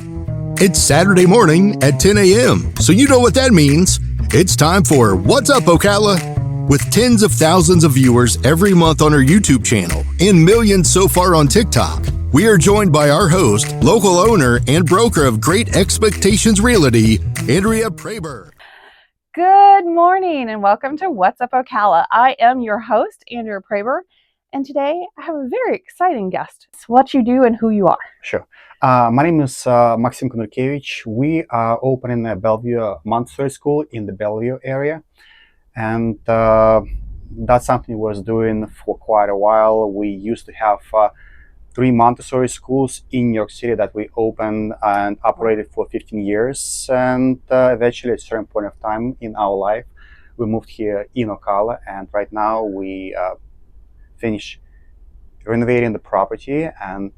It's Saturday morning at 10 a.m., so you know what that means. It's time for What's Up, Ocala? With tens of thousands of viewers every month on our YouTube channel and millions so far on TikTok, we are joined by our host, local owner, and broker of Great Expectations Realty, Andrea Praber. Good morning and welcome to What's Up, Ocala. I am your host, Andrea Praber, and today I have a very exciting guest. It's what you do and who you are. Sure. My name is Maxim Konurkevich. We are opening a Belleview Montessori school in the Belleview area, and that's something we was doing for quite a while. We used to have 3 Montessori schools in New York City that we opened and operated for 15 years, and eventually at a certain point of time in our life, we moved here in Ocala, and right now we finish renovating the property, and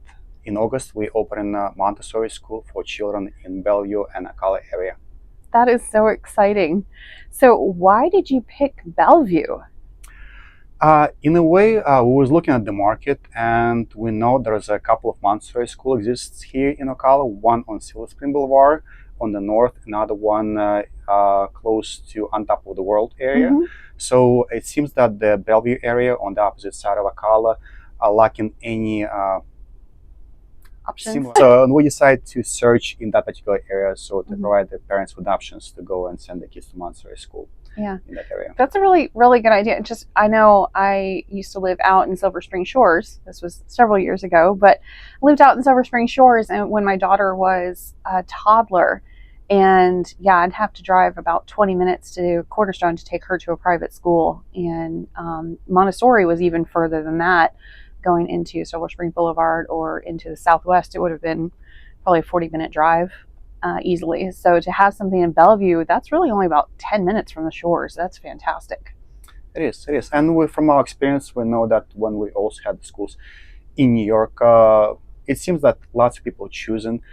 in August, we opened a Montessori school for children in Bellevue and Ocala area. That is so exciting. So why did you pick Bellevue? In a way, we was looking at the market, and we know there's a couple of Montessori school exists here in Ocala, one on Silver Spring Boulevard on the north, another one close to On Top of the World area. Mm-hmm. So it seems that the Bellevue area on the opposite side of Ocala are lacking any Options. similar. So we decided to search in that particular area, so to provide the parents with options to go and send the kids to Montessori school. Yeah, in that area. That's a really good idea. I know I used to live out in Silver Spring Shores. This was several years ago, but I lived out in Silver Spring Shores, and when my daughter was a toddler, and yeah, I'd have to drive about 20 minutes to Cornerstone to take her to a private school, and Montessori was even further than that. Going into Silver Spring Boulevard or into the Southwest, it would have been probably a 40-minute drive easily. So to have something in Bellevue, that's really only about 10 minutes from the shores. That's fantastic. It is. And from our experience, we know that when we also had schools in New York, it seems that lots of people choosing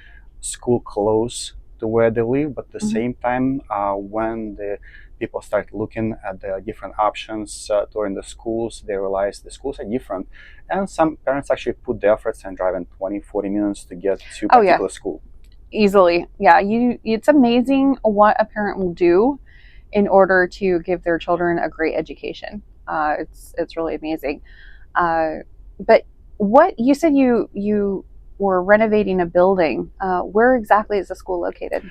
school close to where they live, but at the same time, when the people start looking at the different options during the schools, they realize the schools are different, and some parents actually put the efforts and driving 20-40 minutes to get to a particular school. Easily. Yeah, it's amazing what a parent will do in order to give their children a great education. It's really amazing. But what you said, you were renovating a building. Where exactly is the school located?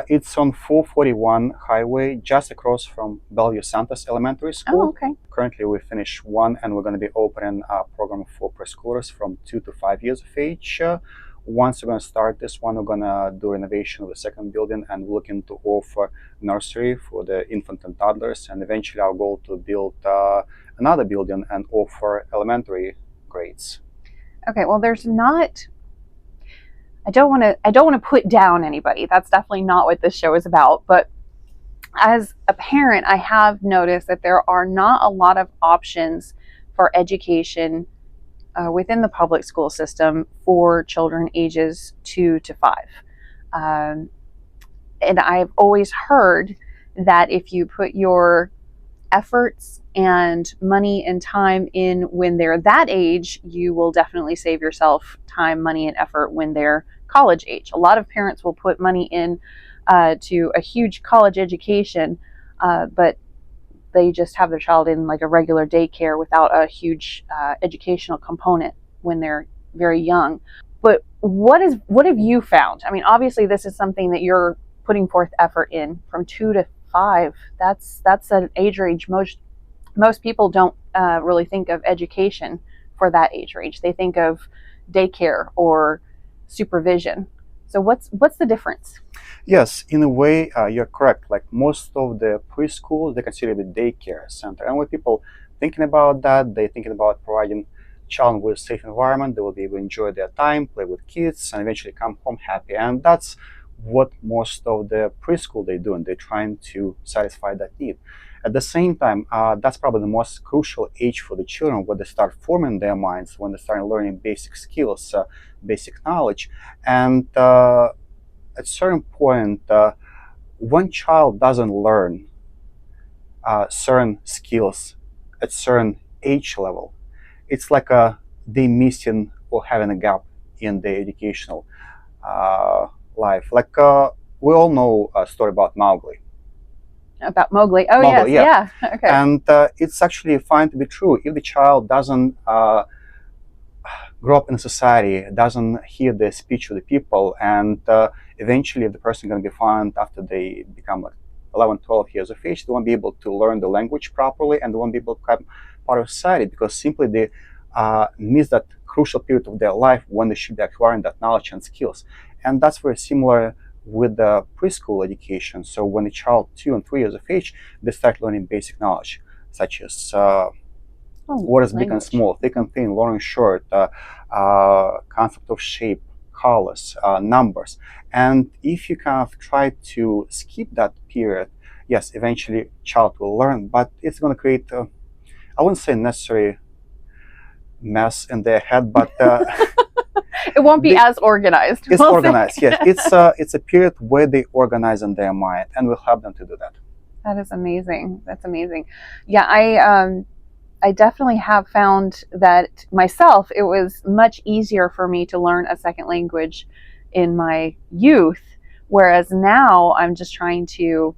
It's on 441 highway, just across from Bellevue Santos Elementary School. Oh, okay. Currently, we finished one, and we're going to be opening a program for preschoolers from 2 to 5 years of age. Once we're going to start this one, we're going to do renovation of the second building, and we're looking to offer nursery for the infant and toddlers, and eventually our goal to build another building and offer elementary grades. Okay, well, I don't want to put down anybody. That's definitely not what this show is about. But as a parent, I have noticed that there are not a lot of options for education within the public school system for children ages 2 to 5. And I've always heard that if you put your efforts and money and time in when they're that age, you will definitely save yourself time, money, and effort when they're college age. A lot of parents will put money in to a huge college education, but they just have their child in like a regular daycare without a huge educational component when they're very young. But what have you found? I mean, obviously this is something that you're putting forth effort in from 2 to 5. That's an age range most people don't really think of education for that age range. They think of daycare or supervision. So what's the difference? Yes, in a way, you're correct. Like most of the preschools, they consider it a daycare center. And when people thinking about that, they're thinking about providing child with a safe environment. They will be able to enjoy their time, play with kids, and eventually come home happy. And that's what most of the preschool they're doing. They're trying to satisfy that need. At the same time, that's probably the most crucial age for the children, where they start forming their minds, when they start learning basic skills, basic knowledge. And at a certain point, when child doesn't learn certain skills at certain age level, it's like they missing or having a gap in their educational life. Like we all know a story about Mowgli. About Mowgli. Oh, Mowgli, yes, yeah. Okay. And it's actually fine to be true if the child doesn't grow up in society, doesn't hear the speech of the people, and eventually if the person is going to be found after they become like 11, 12 years of age, they won't be able to learn the language properly, and they won't be able to become part of society because simply they miss that crucial period of their life when they should be acquiring that knowledge and skills. And that's very similar with the preschool education. So when a child 2 and 3 years of age, they start learning basic knowledge such as what is big and small, thick and thin, long and short, concept of shape, colors, numbers. And if you kind of try to skip that period, yes, eventually child will learn, but it's going to create, I wouldn't say necessary mess in their head, but it won't be as organized. It's organized, yes. It's a period where they organize in their mind, and we'll help them to do that. That is amazing. That's amazing. Yeah, I definitely have found that myself, it was much easier for me to learn a second language in my youth, whereas now I'm just trying to,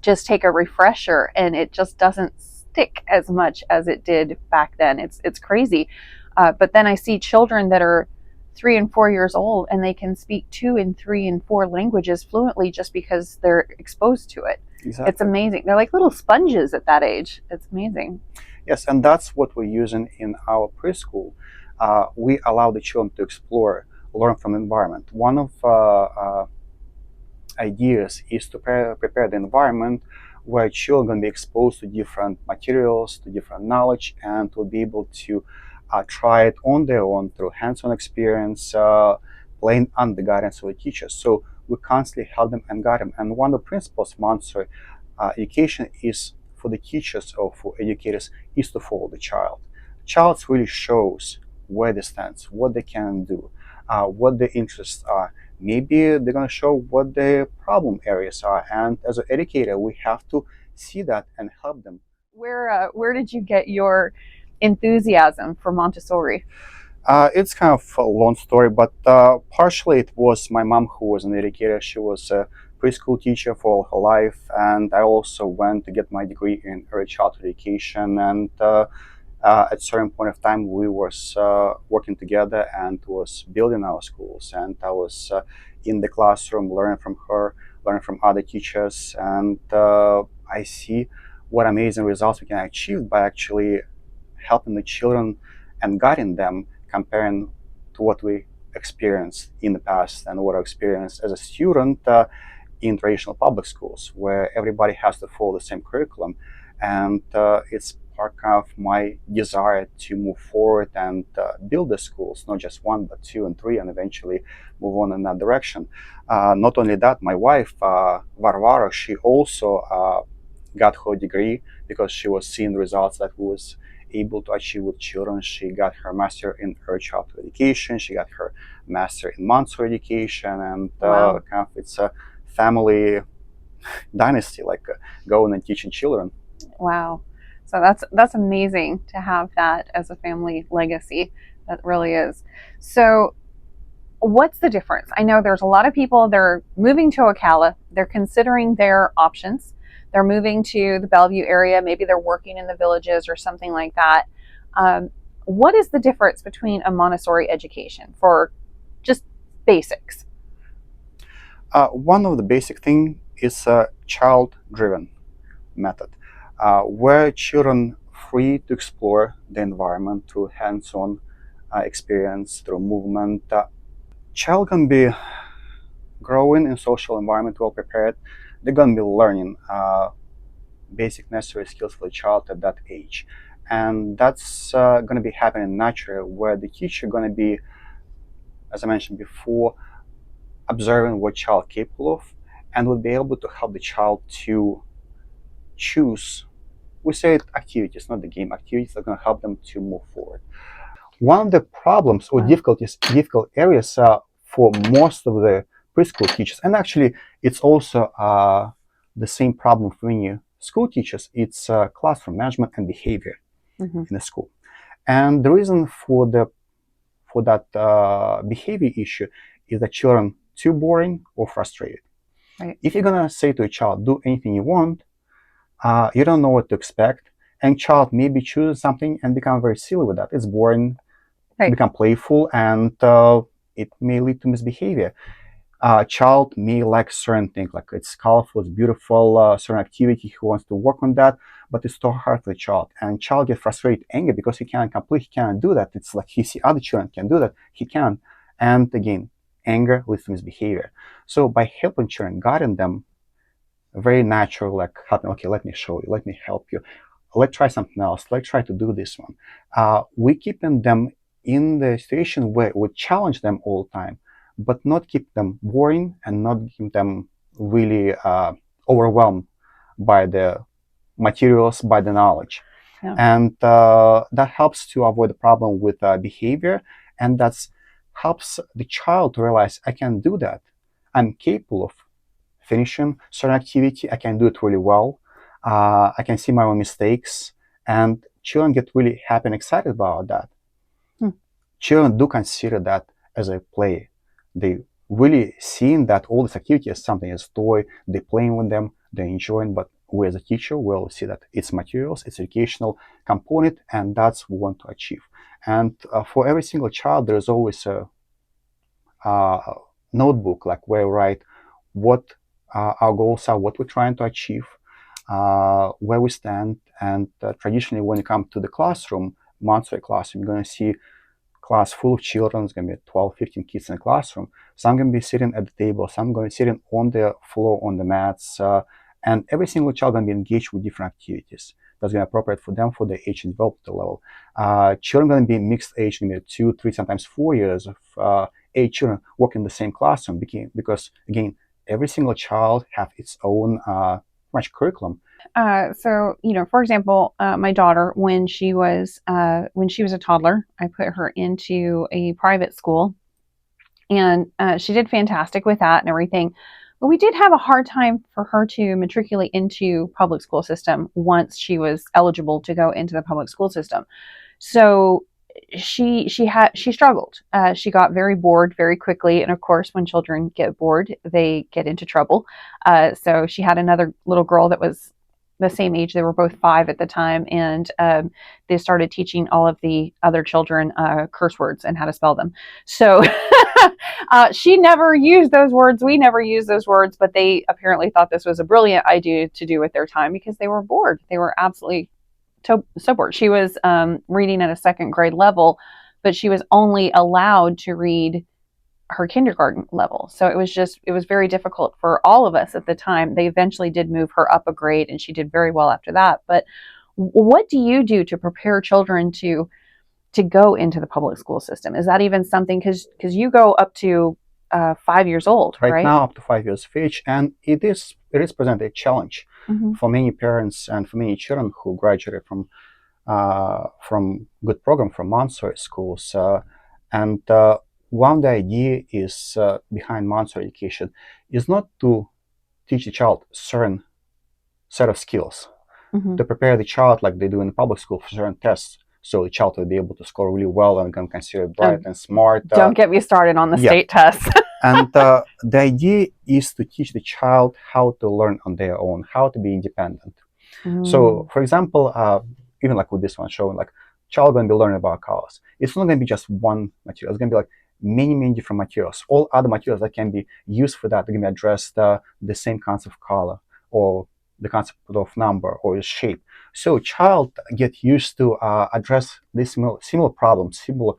just take a refresher, and it just doesn't stick as much as it did back then. It's crazy. But then I see children that are 3 and 4 years old, and they can speak 2 and 3 and 4 languages fluently just because they're exposed to it. Exactly. It's amazing. They're like little sponges at that age. It's amazing. Yes, and that's what we're using in our preschool. We allow the children to explore, learn from the environment. One of ideas is to prepare the environment where children be exposed to different materials, to different knowledge, and to be able to try it on their own through hands-on experience, playing under the guidance of the teachers. So we constantly help them and guide them. And one of the principles of Montessori education is for the teachers or for educators is to follow the child. The child really shows where they stand, what they can do, what their interests are. Maybe they're going to show what their problem areas are. And as an educator, we have to see that and help them. Where did you get your enthusiasm for Montessori? It's kind of a long story, but partially it was my mom who was an educator. She was a preschool teacher for all her life, and I also went to get my degree in early childhood education. And at a certain point of time, we was working together and was building our schools. And I was in the classroom, learning from her, learning from other teachers, and I see what amazing results we can achieve by actually helping the children and guiding them, comparing to what we experienced in the past and what I experienced as a student in traditional public schools, where everybody has to follow the same curriculum. And it's part of my desire to move forward and build the schools, not just 1, but 2 and 3, and eventually move on in that direction. Not only that, my wife, Varvara, she also got her degree because she was seeing the results that we was able to achieve with children. She got her master in early childhood education. She got her master in Montessori education, and wow. Kind of it's a family dynasty, like going and teaching children. Wow, so that's amazing to have that as a family legacy. That really is. So, what's the difference? I know there's a lot of people. They're moving to Ocala. They're considering their options. They're moving to the Belleview area. Maybe they're working in the villages or something like that. What is the difference between a Montessori education for just basics? One of the basic things is a child-driven method, where children free to explore the environment through hands-on experience, through movement. Child can be growing in social environment well prepared. They're going to be learning basic necessary skills for the child at that age. And that's going to be happening naturally, where the teacher going to be, as I mentioned before, observing what child is capable of, and will be able to help the child to choose, we say it activities, not the game, activities that are going to help them to move forward. One of the problems or difficult areas for most of the preschool teachers, and actually it's also the same problem for many school teachers, it's classroom management and behavior in the school. And the reason for that behavior issue is that children too boring or frustrated. Right. If you're gonna say to a child, do anything you want, you don't know what to expect, and child maybe choose something and become very silly with that. It's boring, Right. become playful, and it may lead to misbehavior. Child may like certain thing, like it's colorful, it's beautiful, certain activity, he wants to work on that, but it's too hard for the child. And child get frustrated, angry because he can't complete, he can't do that. It's like he see other children can do that, he can't. And again, anger leads to misbehavior. So by helping children, guiding them, very natural, like helping, okay, let me show you, let me help you. Let's try something else. Let's try to do this one. We keeping them in the situation where we challenge them all the time, but not keep them boring and not keep them really overwhelmed by the materials, by the knowledge. Yeah. And that helps to avoid the problem with behavior, and that's helps the child to realize I can do that. I'm capable of finishing certain activity. I can do it really well. I can see my own mistakes, and children get really happy and excited about that. Children do consider that as a play. They really seeing that all this activity is something as toy. They playing with them, they enjoying. But we as a teacher will see that it's materials, it's educational component, and that's what we want to achieve. And for every single child, there's always a notebook, like where we write what our goals are, what we're trying to achieve, where we stand. And traditionally, when you come to the classroom, Montessori classroom, you're going to see class full of children. It's going to be 12, 15 kids in the classroom. Some going to be sitting at the table, some going to be sitting on the floor, on the mats, and every single child going to be engaged with different activities. That's going to be appropriate for them for the age and developmental level. Children going to be mixed age, maybe 2, 3, sometimes 4 years of age children work in the same classroom, because again, every single child have its own much curriculum. So, for example, my daughter, when she was a toddler, I put her into a private school, and she did fantastic with that and everything. But we did have a hard time for her to matriculate into public school system once she was eligible to go into the public school system. So she struggled. She got very bored very quickly, and of course, when children get bored, they get into trouble. So she had another little girl that was the same age. They were both 5 at the time, and they started teaching all of the other children curse words and how to spell them. So she never used those words. We never used those words, but they apparently thought this was a brilliant idea to do with their time because they were bored. They were absolutely so bored. She was reading at a 2nd grade level, but she was only allowed to read her kindergarten level. So it was very difficult for all of us at the time. They eventually did move her up a grade, and she did very well after that. But what do you do to prepare children to go into the public school system? Is that even something, because you go up to 5 years old, right? Now up to 5 years of age, and it is presented a challenge for many parents and for many children who graduated from good program from Montessori schools. And one of the idea is behind Montessori education is not to teach the child certain set of skills, to prepare the child like they do in the public school for certain tests, so the child will be able to score really well and can consider bright and smart. Don't get me started on the state tests. And the idea is to teach the child how to learn on their own, how to be independent. So, for example, even like with this one showing, like child going to be learning about colors. It's not going to be just one material. It's going to be like many different materials. All other materials that can be used for that, they're going to address the same concept of color or the concept of number or the shape. So child get used to address these similar problems, similar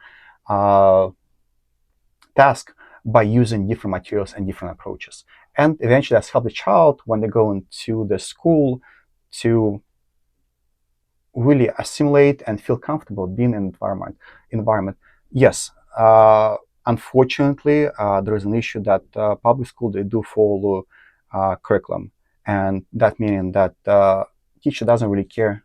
task by using different materials and different approaches. And eventually that's help the child when they go into the school to really assimilate and feel comfortable being in environment. Yes, unfortunately, there is an issue that public school, they do follow curriculum, and that meaning that teacher doesn't really care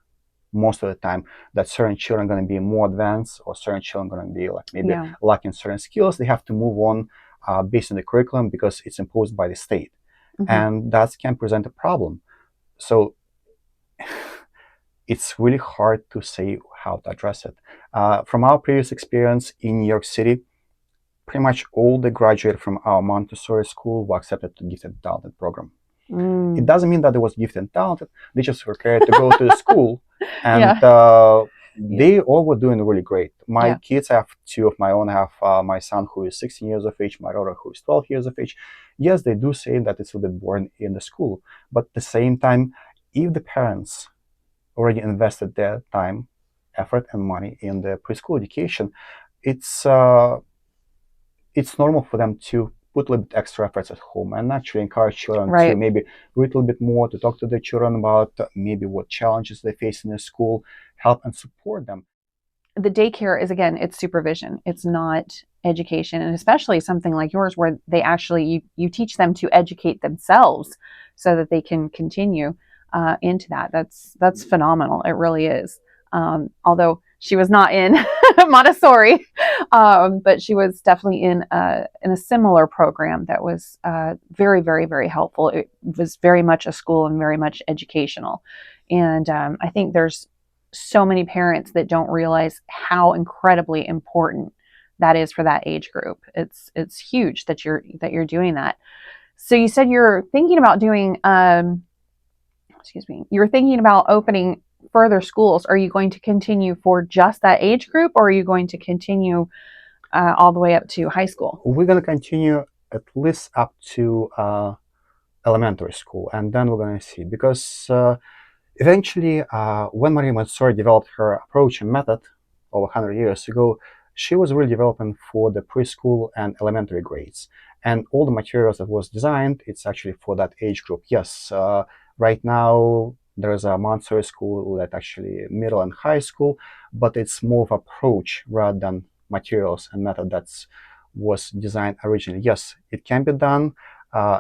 most of the time that certain children are going to be more advanced or certain children are going to be like maybe lacking certain skills. They have to move on based on the curriculum because it's imposed by the state, and that can present a problem. So it's really hard to say how to address it. From our previous experience in New York City, pretty much all the graduated from our Montessori school were accepted to gifted and talented program. It doesn't mean that they was gifted and talented. They just were prepared to go to the school, and they all were doing really great. My kids, I have two of my own. I have my son who is 16 years of age, my daughter who is 12 years of age. Yes, they do say that it's a bit boring in the school, but at the same time, if the parents already invested their time, effort, and money in the preschool education, it's normal for them to put a little bit extra efforts at home and actually encourage children to maybe read a little bit more, to talk to their children about maybe what challenges they face in their school, help and support them. The daycare is, again, it's supervision. It's not education, and especially something like yours where they actually, you teach them to educate themselves so that they can continue into that. That's phenomenal. It really is. Although she was not in Montessori, but she was definitely in a similar program that was very, very, very helpful. It was very much a school and very much educational. And I think there's so many parents that don't realize how incredibly important that is for that age group. It's huge that you're doing that. So you said you're thinking about doing, you're thinking about opening further schools. Are you going to continue for just that age group, or are you going to continue all the way up to high school? We're going to continue at least up to elementary school, and then we're going to see, because eventually, when Maria Montessori developed her approach and method over 100 years ago, she was really developing for the preschool and elementary grades. And all the materials that was designed, it's actually for that age group. Yes, right now, there's a Montessori school that actually middle and high school, but it's more of approach rather than materials and method that was designed originally. Yes, it can be done.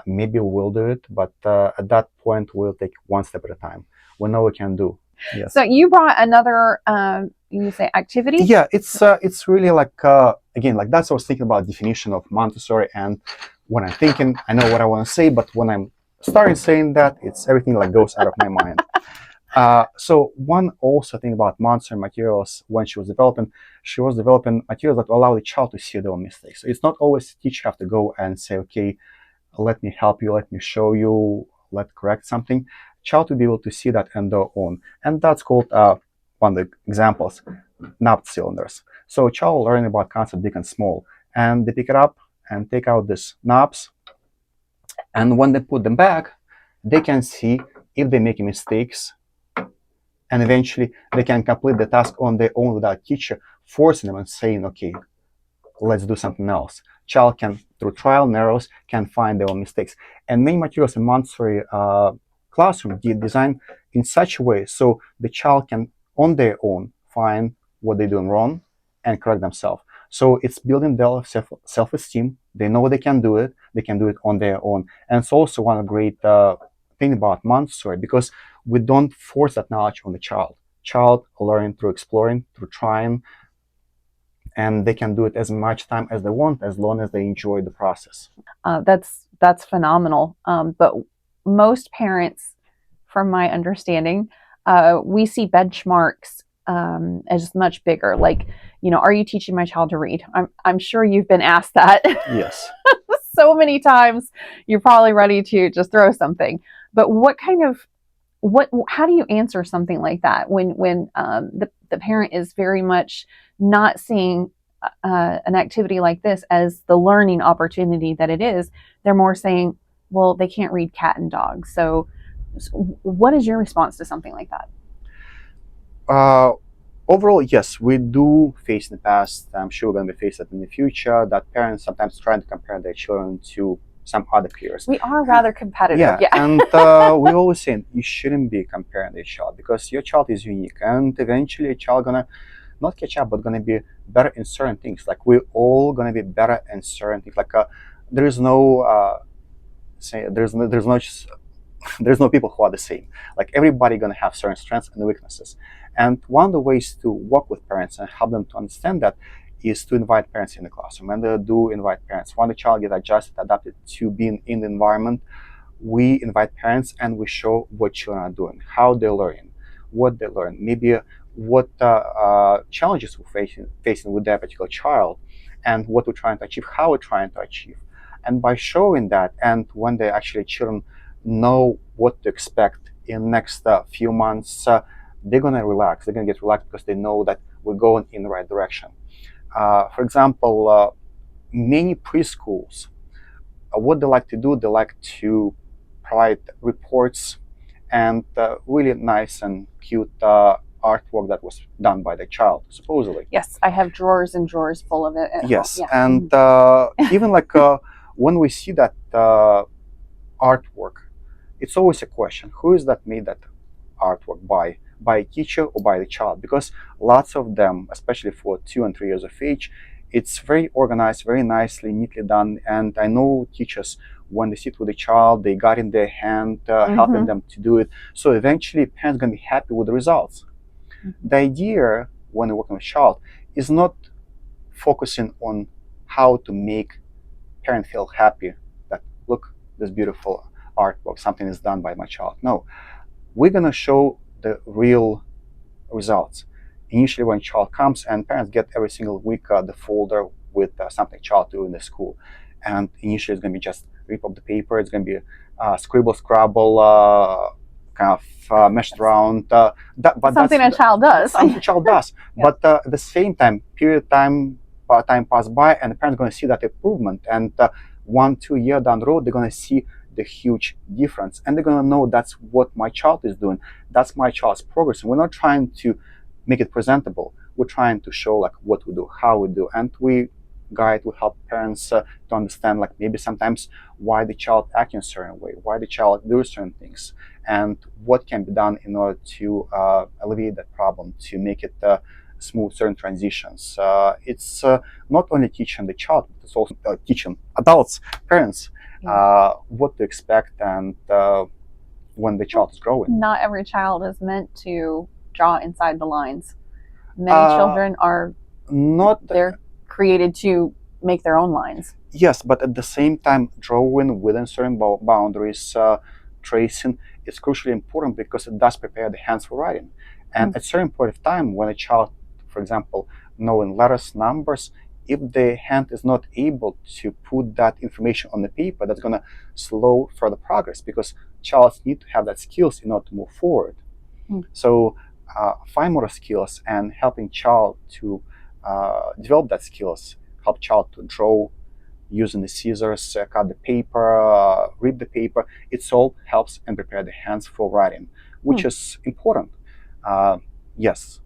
Maybe we'll do it, but at that point, we'll take one step at a time. We know we can do. Yes. So you brought another, you say activity? Yeah, it's really like, again, like that's what I was thinking about definition of Montessori. And when I'm thinking, I know what I want to say, but when I'm starting saying that, it's everything like goes out of my mind. So one also thing about Montessori materials, when she was developing materials that allow the child to see their own mistakes. So it's not always the teacher have to go and say, okay, let me help you, let me show you, let's correct something. Child to be able to see that on their own. And that's called, one of the examples, knob cylinders. So child learning about concept big and small, and they pick it up and take out these knobs. And when they put them back, they can see if they make mistakes, and eventually they can complete the task on their own without teacher forcing them and saying, okay, let's do something else. Child can, through trial and errors, can find their own mistakes. And many materials in Montessori classroom designed in such a way so the child can, on their own, find what they're doing wrong and correct themselves. So it's building their self-esteem. They know they can do it. They can do it on their own. And it's also one of the great thing about Montessori, because we don't force that knowledge on the child. Child learning through exploring, through trying, and they can do it as much time as they want, as long as they enjoy the process. That's phenomenal. But most parents, from my understanding, we see benchmarks as much bigger. Like, are you teaching my child to read? I'm sure you've been asked that. Yes. So many times. You're probably ready to just throw something. But how do you answer something like that when the parent is very much not seeing an activity like this as the learning opportunity that it is? They're more saying, well, they can't read cat and dog. So what is your response to something like that? Overall, yes, we do face in the past, I'm sure we're going to face it in the future, that parents sometimes trying to compare their children to some other peers. We are rather competitive. Yeah. And we always say you shouldn't be comparing their child, because your child is unique, and eventually a child gonna not catch up, but gonna be better in certain things. Like we're all gonna be better in certain things. Like there is no there's no people who are the same. Like everybody gonna have certain strengths and weaknesses. And one of the ways to work with parents and help them to understand that is to invite parents in the classroom. And they do invite parents. When the child gets adapted to being in the environment, we invite parents and we show what children are doing, how they're learning, what they learn, maybe what challenges we're facing with that particular child. and what we're trying to achieve, how we're trying to achieve. And by showing that, and when they actually children know what to expect in next few months, they're gonna relax. They're gonna get relaxed because they know that we're going in the right direction. For example, many preschools, what they like to do, they like to provide reports and really nice and cute artwork that was done by the child, supposedly. Yes, I have drawers and drawers full of it at home. Yes, Yeah. and even like when we see that artwork, it's always a question: who is that made that artwork by? By a teacher or by the child? Because lots of them, especially for 2 and 3 years of age, it's very organized, very nicely, neatly done. And I know teachers, when they sit with a child, they got in their hand, helping them to do it. So eventually, parents gonna be happy with the results. The idea when you're working with a child is not focusing on how to make parent feel happy that look, this beautiful artwork, something is done by my child. No, we're gonna show the real results. Initially, when child comes, and parents get every single week the folder with something child do in the school, and initially it's gonna be just rip up the paper. It's gonna be scribble, scrabble, kind of meshed around. But Something a child does. Something a child does. Yeah. But at the same time, time pass by, and the parents gonna see that improvement, and 1-2 years down the road, they're gonna see the huge difference, and they're gonna know that's what my child is doing. That's my child's progress. And we're not trying to make it presentable. We're trying to show like what we do, how we do, and we help parents to understand like maybe sometimes why the child acts in a certain way, why the child do certain things, and what can be done in order to alleviate that problem, to make it smooth certain transitions. It's not only teaching the child, but it's also teaching adults, parents, what to expect and when the child is growing. Not every child is meant to draw inside the lines. Many children are not. They're created to make their own lines. Yes, but at the same time, drawing within certain boundaries, tracing is crucially important because it does prepare the hands for writing. And at a certain point of time, when a child, for example, knowing letters, numbers, if the hand is not able to put that information on the paper, that's going to slow further progress because childs need to have that skills in order to move forward. So fine motor skills and helping child to develop that skills, help child to draw using the scissors, cut the paper, rip the paper. It all helps and prepare the hands for writing, which is important. Yes,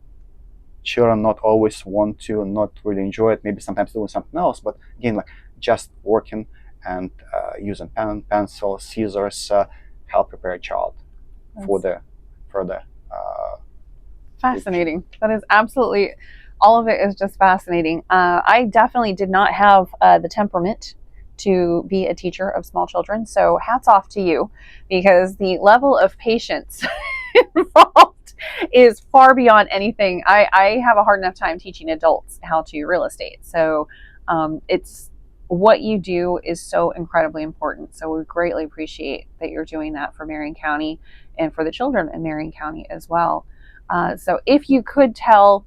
children not always want to, not really enjoy it, maybe sometimes doing something else, but again, like just working and using pen, pencil, scissors help prepare a child for the further. Fascinating. That is absolutely, all of it is just fascinating. I definitely did not have the temperament to be a teacher of small children, so hats off to you, because the level of patience involved is far beyond anything. I have a hard enough time teaching adults how to real estate. So it's what you do is so incredibly important. So we greatly appreciate that you're doing that for Marion County and for the children in Marion County as well. So if you could tell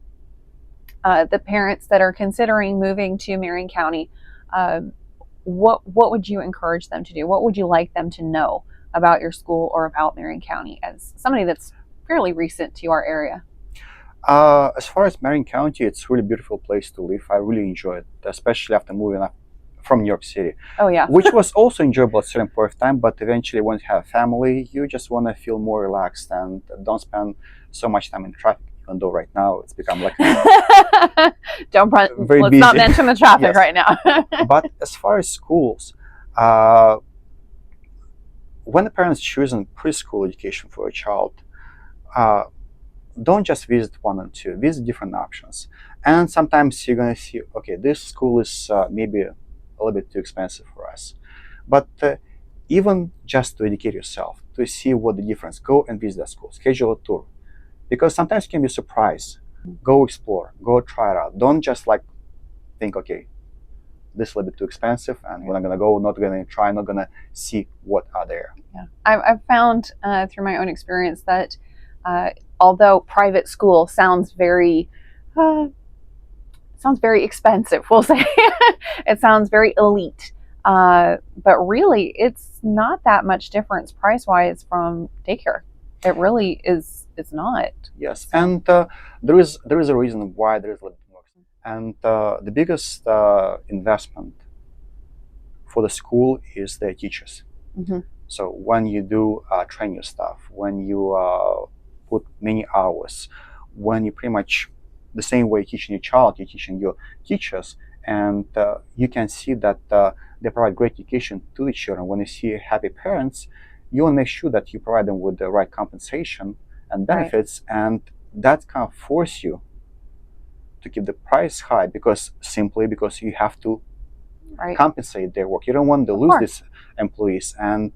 the parents that are considering moving to Marion County, what would you encourage them to do? What would you like them to know about your school or about Marion County as somebody that's fairly recent to our area? As far as Marion County, it's a really beautiful place to live. I really enjoy it, especially after moving up from New York City. Oh yeah. Which was also enjoyable at a certain point of time, but eventually when you have a family, you just want to feel more relaxed and don't spend so much time in traffic, even though right now it's become like let's busy. not mention the traffic Yes. right now. But as far as schools, when the parents choosing preschool education for a child, don't just visit one and two, visit different options. And sometimes you're going to see, okay, this school is maybe a little bit too expensive for us. But even just to educate yourself, to see what the difference, go and visit that school, schedule a tour. Because sometimes you can be surprised. Go explore, go try it out. Don't just like think, okay, this is a little bit too expensive and we're not gonna go, not gonna try, not gonna see what are there. Yeah, I've found through my own experience that although private school sounds very sounds very expensive, we'll say. It sounds very elite. But really, it's not that much difference price-wise from daycare. It really is. It's not. Yes, So, and there is a reason why there is a little bit more. And the biggest investment for the school is their teachers. mhm, So when you do train your staff, when you put many hours, when you pretty much the same way teaching your child, you're teaching your teachers, and you can see that they provide great education to the children. When you see happy parents, you want to make sure that you provide them with the right compensation and right, benefits, and that kind of force you to keep the price high because you have to right. compensate their work. You don't want to Of lose course. these employees, and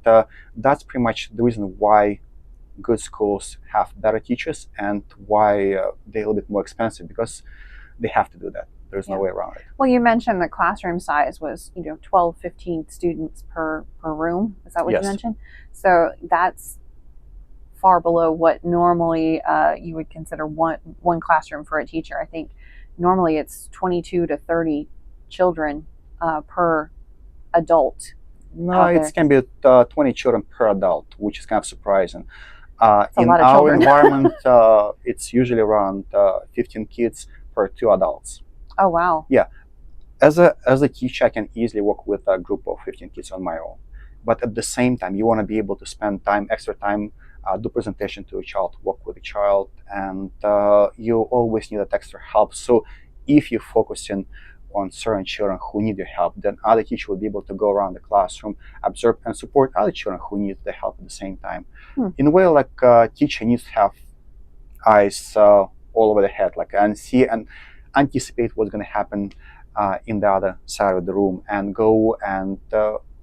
that's pretty much the reason why good schools have better teachers and why they're a little bit more expensive because they have to do that. There's no Yeah. way around it. Well, you mentioned the classroom size was, 12, 15 students per room. Is that what you Yes. mentioned? So that's far below what normally you would consider one classroom for a teacher. I think normally it's 22 to 30 children per adult No, out it there. can be 20 children per adult, which is kind of surprising. It's a In lot of our children. environment, it's usually around 15 kids per 2 adults. Oh, wow. Yeah, as a teacher, I can easily work with a group of 15 kids on my own. But at the same time, you want to be able to spend extra time, do presentation to a child, work with a child, and you always need that extra help. So if you're focusing on certain children who need your help, then other teacher will be able to go around the classroom, observe and support other children who need the help at the same time. Hmm. In a way, like teacher needs to have eyes all over the head, like and see and anticipate what's going to happen in the other side of the room and go and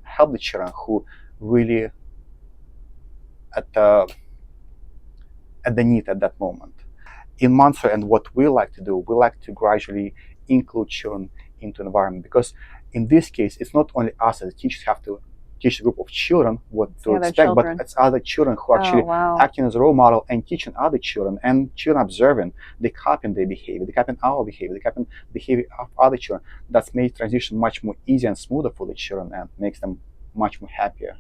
help the children who really at the need at that moment. In Montessori, and what we like to do, we like to gradually include children into the environment because in this case, it's not only us as teachers have to teach a group of children what It's to the other expect, children. but it's other children who actually Oh, wow. acting as a role model and teaching other children, and children observing, they copying their behavior, they copying our behavior, they copying behavior of other children. That's made transition much more easy and smoother for the children and makes them much more happier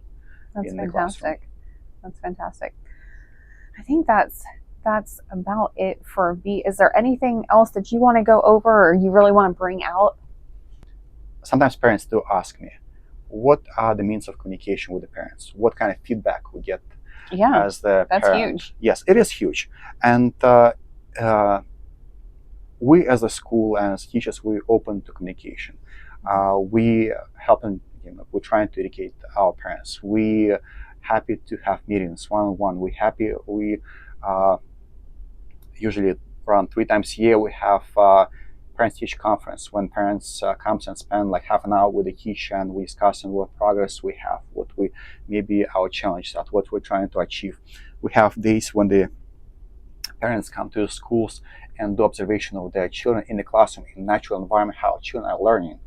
That's in the classroom. fantastic. That's fantastic. I think that's about it for B. Is there anything else that you want to go over or you really want to bring out? Sometimes parents do ask me, what are the means of communication with the parents? What kind of feedback we get Yeah, as the that's parent? huge. Yes, it is huge. And we as a school and as teachers, we're open to communication. We helping, we're trying to educate our parents. We happy to have meetings one-on-one. We usually around 3 times a year we have parents teacher conference when parents comes and spend like half an hour with the teacher and we discussing what progress we have, what we maybe our challenges are, what we're trying to achieve. We have days when the parents come to the schools and do observation of their children in the classroom in natural environment, how children are learning.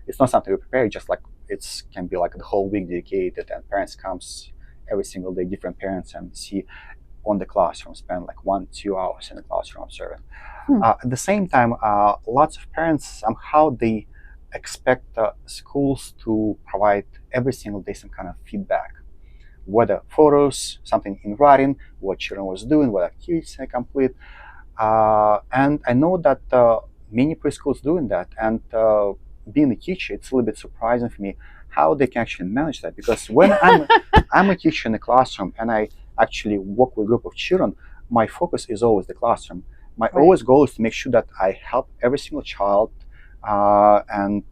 It's not something we prepare, just like it can be like the whole week dedicated and parents comes every single day, different parents, and see on the classroom, spend like 1-2 hours in the classroom observing. At the same time, lots of parents somehow they expect schools to provide every single day some kind of feedback, whether photos, something in writing, what children was doing, what activities they complete. And I know that many preschools doing that, and being a teacher, it's a little bit surprising for me how they can actually manage that. Because when I'm a teacher in the classroom and I actually work with a group of children, my focus is always the classroom. My Right. always goal is to make sure that I help every single child and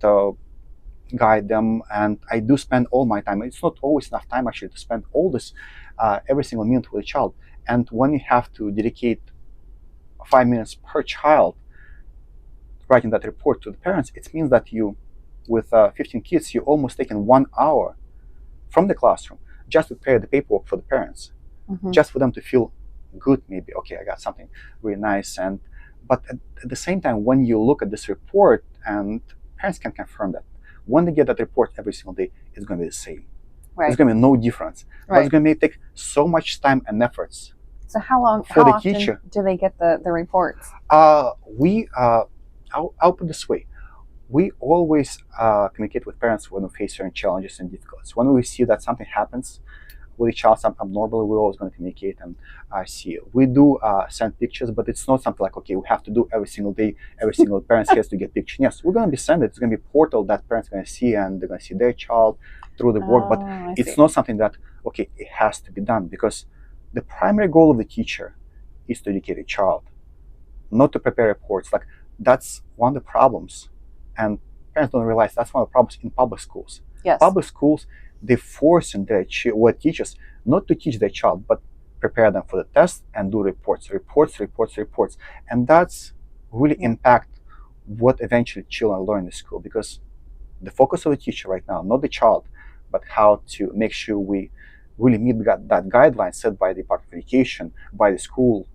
guide them. And I do spend all my time. It's not always enough time actually to spend all this every single minute with a child. And when you have to dedicate 5 minutes per child writing that report to the parents, it means that you, with 15 kids, you're almost taking 1 hour from the classroom just to prepare the paperwork for the parents, just for them to feel good. Maybe okay, I got something really nice. And but at the same time, when you look at this report, and parents can confirm that when they get that report every single day, it's going to be the same. Right. There's going to be no difference. But Right. it's going to take so much time and efforts. So how For the often teacher. do they get the reports? We I'll put it this way. We always communicate with parents when we face certain challenges and difficulties. When we see that something happens with a child, something abnormal, we're always going to communicate and see. We do send pictures, but it's not something like, okay, we have to do every single day, every single parent has to get pictures. Yes, we're going to be sending it. It's going to be a portal that parents are going to see, and they're going to see their child through the work. But I it's see. not something that, okay, it has to be done, because the primary goal of the teacher is to educate a child, not to prepare reports. Like, that's one of the problems, and parents don't realize that's one of the problems in public schools. Yes. Public schools, they forcing their teachers not to teach their child, but prepare them for the test and do reports, and that's really impact what eventually children learn in school, because the focus of the teacher right now, not the child, but how to make sure we really meet that guideline set by the Department of Education, by the school,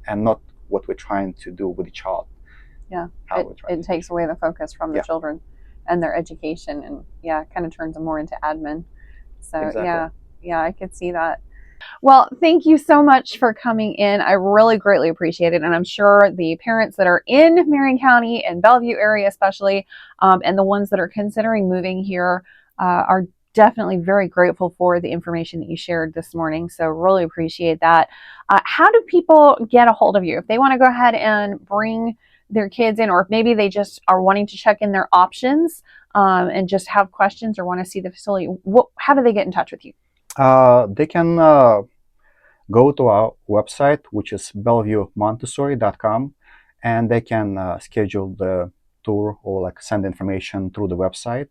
and not what we're trying to do with the child. Yeah, it takes away the focus from the children and their education, and kind of turns them more into admin. So Exactly. yeah, I could see that. Well, thank you so much for coming in. I really greatly appreciate it. And I'm sure the parents that are in Marion County and Bellevue area especially, and the ones that are considering moving here are definitely very grateful for the information that you shared this morning. So really appreciate that. How do people get a hold of you if they want to go ahead and bring their kids in, or if maybe they just are wanting to check in their options and just have questions or want to see the facility? How do they get in touch with you? They can go to our website, which is BelleviewMontessori.com, and they can schedule the tour or like send information through the website.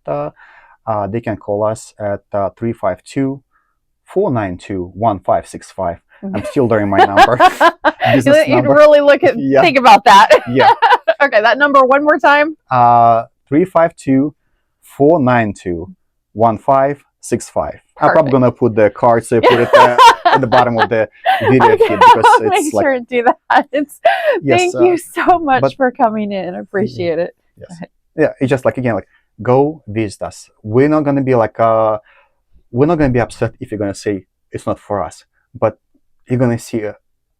They can call us at 352-492-1565. I'm still learning my number. Business You'd number. really think about that. Yeah. Okay, that number one more time. 352-492-1565. I'm probably gonna put the card, so you put it at the bottom of the video feed, because I'll it's make like, sure to do that. Thank you so much for coming in. I appreciate it. Yes. Yeah, it's just like, again, like, go visit us. We're not gonna be like we're not gonna be upset if you're gonna say it's not for us, but you're gonna see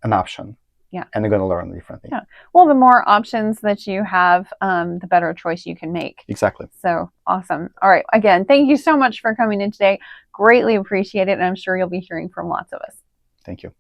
an option. Yeah. And you're gonna learn a different thing. Yeah. Well, the more options that you have, the better choice you can make. Exactly. So awesome. All right. Again, thank you so much for coming in today. Greatly appreciate it. And I'm sure you'll be hearing from lots of us. Thank you.